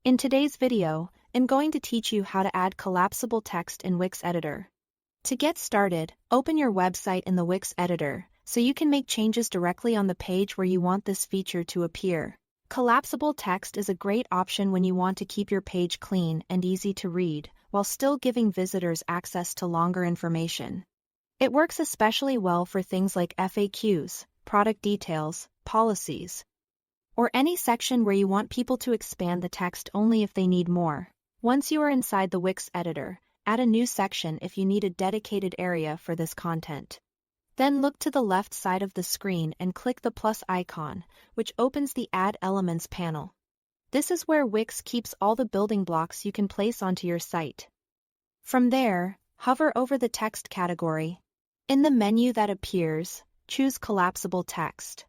In today's video, I'm going to teach you how to add collapsible text in Wix editor. To get started, open your website in the Wix editor, so you can make changes directly on the page where you want this feature to appear. Collapsible text is a great option when you want to keep your page clean and easy to read, while still giving visitors access to longer information. It works especially well for things like FAQs, product details, policies, or any section where you want people to expand the text only if they need more. Once you are inside the Wix editor, add a new section if you need a dedicated area for this content. Then look to the left side of the screen and click the plus icon, which opens the Add Elements panel. This is where Wix keeps all the building blocks you can place onto your site. From there, hover over the text category. In the menu that appears, choose Collapsible Text.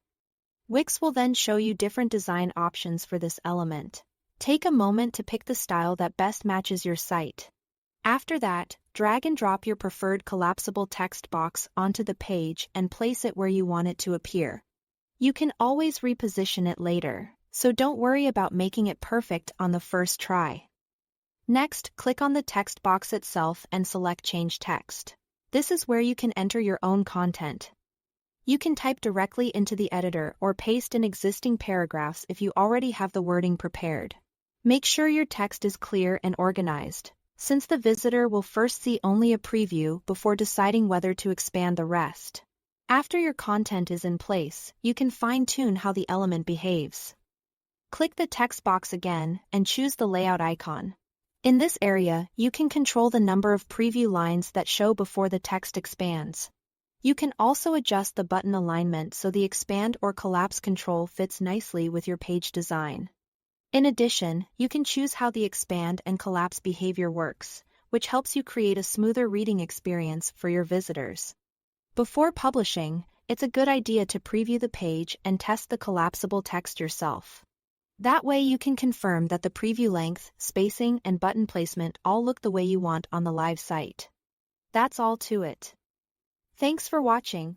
Wix will then show you different design options for this element. Take a moment to pick the style that best matches your site. After that, drag and drop your preferred collapsible text box onto the page and place it where you want it to appear. You can always reposition it later, so don't worry about making it perfect on the first try. Next, click on the text box itself and select Change Text. This is where you can enter your own content. You can type directly into the editor or paste in existing paragraphs if you already have the wording prepared. Make sure your text is clear and organized, since the visitor will first see only a preview before deciding whether to expand the rest. After your content is in place, you can fine-tune how the element behaves. Click the text box again and choose the layout icon. In this area, you can control the number of preview lines that show before the text expands. You can also adjust the button alignment so the expand or collapse control fits nicely with your page design. In addition, you can choose how the expand and collapse behavior works, which helps you create a smoother reading experience for your visitors. Before publishing, it's a good idea to preview the page and test the collapsible text yourself. That way you can confirm that the preview length, spacing, and button placement all look the way you want on the live site. That's all to it. Thanks for watching.